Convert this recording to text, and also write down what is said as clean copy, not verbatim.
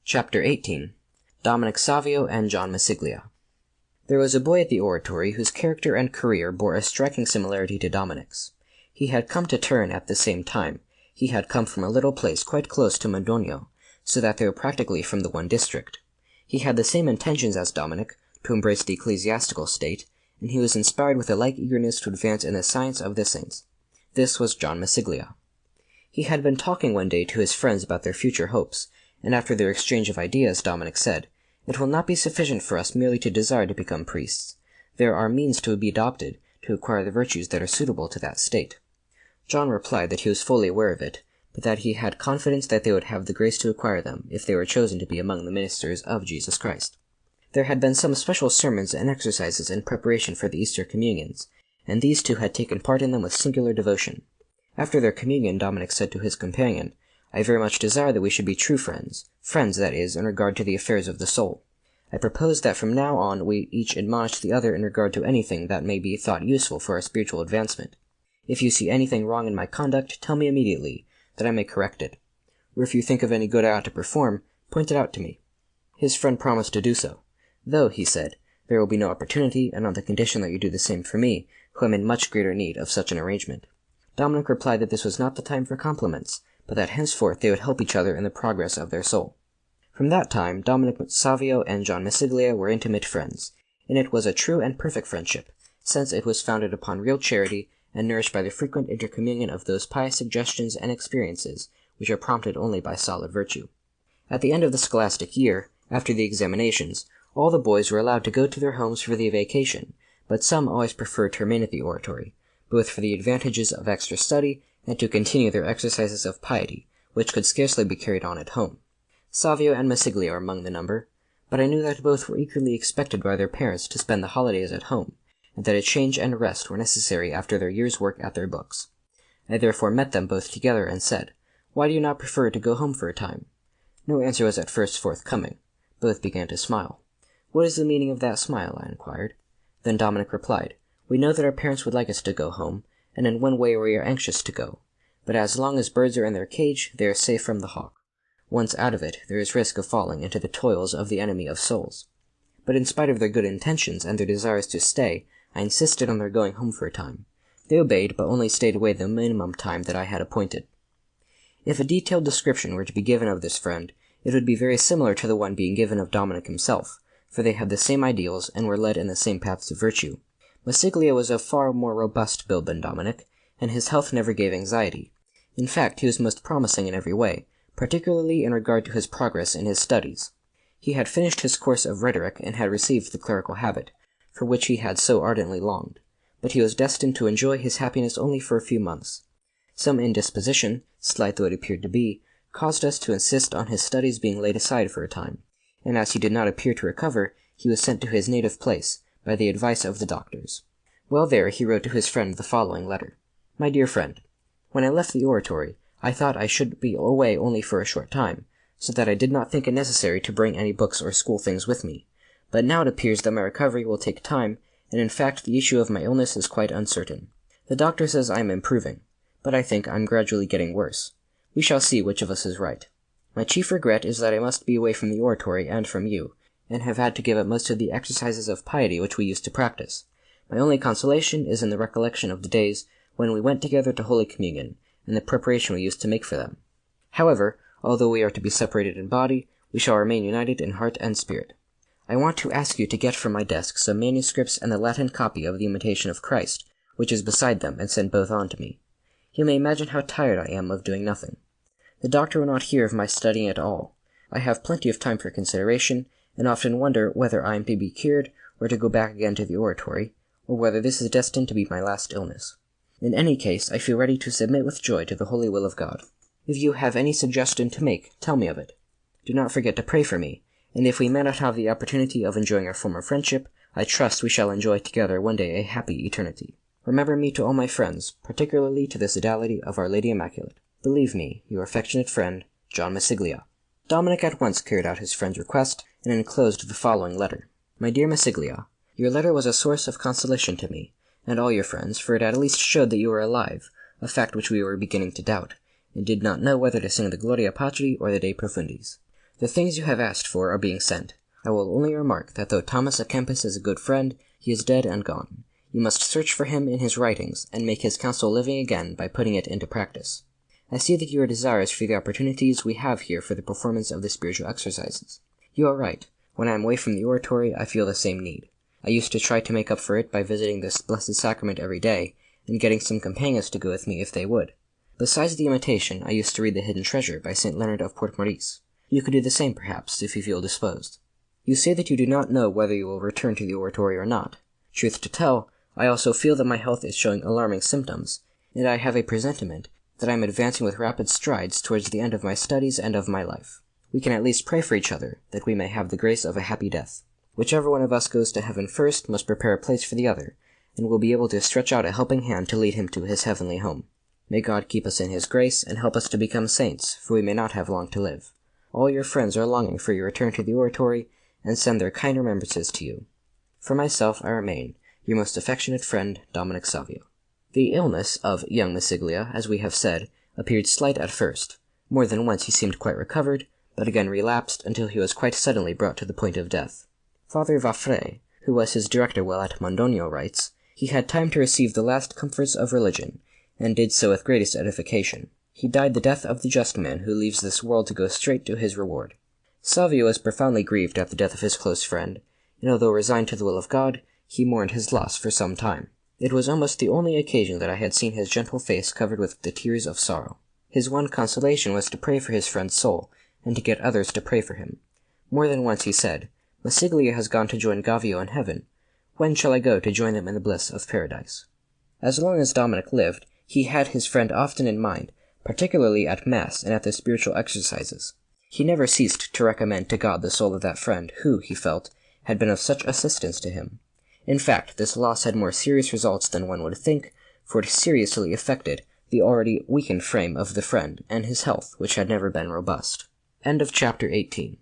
Chapter 18. Dominic Savio and John Masiglia. There was a boy at the oratory whose character and career bore a striking similarity to Dominic's. He had come to Turin at the same time. He had come from a little place quite close to Modogno, so that they were practically from the one district. He had the same intentions as Dominic, to embrace the ecclesiastical state, and he was inspired with a like eagerness to advance in the science of the saints. This was John Masiglia. He had been talking one day to his friends about their future hopes, and after their exchange of ideas, Dominic said, "It will not be sufficient for us merely to desire to become priests. There are means to be adopted to acquire the virtues that are suitable to that state." John replied that he was fully aware of it, but that he had confidence that they would have the grace to acquire them if they were chosen to be among the ministers of Jesus Christ. There had been some special sermons and exercises in preparation for the Easter communions, and these two had taken part in them with singular devotion. After their communion, Dominic said to his companion, "I very much desire that we should be true friends, that is, in regard to the affairs of the soul. I propose that from now on we each admonish the other in regard to anything that may be thought useful for our spiritual advancement. If you see anything wrong in my conduct, tell me immediately, that I may correct it. Or if you think of any good I ought to perform, point it out to me." His friend promised to do so. "Though," he said, "there will be no opportunity, and on the condition that you do the same for me, who am in much greater need of such an arrangement." Dominic replied that this was not the time for compliments, but that henceforth they would help each other in the progress of their soul. From that time, Dominic Savio and John Masiglia were intimate friends, and it was a true and perfect friendship, since it was founded upon real charity and nourished by the frequent intercommunion of those pious suggestions and experiences which are prompted only by solid virtue. At the end of the scholastic year, after the examinations, all the boys were allowed to go to their homes for the vacation, but some always preferred to remain at the oratory, both for the advantages of extra study and to continue their exercises of piety, which could scarcely be carried on at home. Savio and Masiglia were among the number, but I knew that both were eagerly expected by their parents to spend the holidays at home, and that a change and rest were necessary after their year's work at their books. I therefore met them both together and said, "Why do you not prefer to go home for a time?" No answer was at first forthcoming. Both began to smile. "What is the meaning of that smile?" I inquired. Then Dominic replied, "We know that our parents would like us to go home, and in one way we are anxious to go. But as long as birds are in their cage, they are safe from the hawk. Once out of it, there is risk of falling into the toils of the enemy of souls." But in spite of their good intentions and their desires to stay, I insisted on their going home for a time. They obeyed, but only stayed away the minimum time that I had appointed. If a detailed description were to be given of this friend, it would be very similar to the one being given of Dominic himself, for they had the same ideals and were led in the same paths of virtue. Masiglia was of far more robust build than Dominic, and his health never gave anxiety. In fact, he was most promising in every way, particularly in regard to his progress in his studies. He had finished his course of rhetoric and had received the clerical habit, for which he had so ardently longed, but he was destined to enjoy his happiness only for a few months. Some indisposition, slight though it appeared to be, caused us to insist on his studies being laid aside for a time, and as he did not appear to recover, he was sent to his native place, by the advice of the doctors. While there, he wrote to his friend the following letter. "My dear friend, when I left the oratory, I thought I should be away only for a short time, so that I did not think it necessary to bring any books or school things with me. But now it appears that my recovery will take time, and in fact the issue of my illness is quite uncertain. The doctor says I am improving, but I think I am gradually getting worse. We shall see which of us is right. My chief regret is that I must be away from the oratory and from you, and have had to give up most of the exercises of piety which we used to practice. My only consolation is in the recollection of the days when we went together to Holy Communion, and the preparation we used to make for them. However, although we are to be separated in body, we shall remain united in heart and spirit. I want to ask you to get from my desk some manuscripts and the Latin copy of the Imitation of Christ, which is beside them, and send both on to me. You may imagine how tired I am of doing nothing. The doctor will not hear of my studying at all. I have plenty of time for consideration, and often wonder whether I am to be cured, or to go back again to the oratory, or whether this is destined to be my last illness. In any case, I feel ready to submit with joy to the holy will of God. If you have any suggestion to make, tell me of it. Do not forget to pray for me, and if we may not have the opportunity of enjoying our former friendship, I trust we shall enjoy together one day a happy eternity. Remember me to all my friends, particularly to the Sodality of Our Lady Immaculate. Believe me, your affectionate friend, John Masiglia." Dominic at once carried out his friend's request, and enclosed the following letter. "My dear Masiglia, your letter was a source of consolation to me, and all your friends, for it at least showed that you were alive, a fact which we were beginning to doubt, and did not know whether to sing the Gloria Patri or the De Profundis. The things you have asked for are being sent. I will only remark that though Thomas à Kempis is a good friend, he is dead and gone. You must search for him in his writings, and make his counsel living again by putting it into practice. I see that you are desirous for the opportunities we have here for the performance of the spiritual exercises. You are right. When I am away from the oratory, I feel the same need. I used to try to make up for it by visiting this blessed sacrament every day, and getting some companions to go with me if they would. Besides the Imitation, I used to read The Hidden Treasure by St. Leonard of Port Maurice. You could do the same, perhaps, if you feel disposed. You say that you do not know whether you will return to the oratory or not. Truth to tell, I also feel that my health is showing alarming symptoms, and I have a presentiment that I am advancing with rapid strides towards the end of my studies and of my life. We can at least pray for each other, that we may have the grace of a happy death. Whichever one of us goes to heaven first must prepare a place for the other, and will be able to stretch out a helping hand to lead him to his heavenly home. May God keep us in his grace, and help us to become saints, for we may not have long to live. All your friends are longing for your return to the oratory, and send their kind remembrances to you. For myself, I remain your most affectionate friend, Dominic Savio. The illness of young Masiglia, as we have said, appeared slight at first. More than once he seemed quite recovered, but again relapsed until he was quite suddenly brought to the point of death. Father Vaffray, who was his director while at Mondogno, writes, he had time to receive the last comforts of religion, and did so with greatest edification. He died the death of the just man who leaves this world to go straight to his reward. Savio was profoundly grieved at the death of his close friend, and although resigned to the will of God, he mourned his loss for some time. It was almost the only occasion that I had seen his gentle face covered with the tears of sorrow. His one consolation was to pray for his friend's soul, and to get others to pray for him. More than once he said, Masiglia has gone to join Gavio in heaven. When shall I go to join them in the bliss of paradise? As long as Dominic lived, he had his friend often in mind, particularly at Mass and at the spiritual exercises. He never ceased to recommend to God the soul of that friend who, he felt, had been of such assistance to him. In fact, this loss had more serious results than one would think, for it seriously affected the already weakened frame of the friend and his health, which had never been robust. End of chapter 18.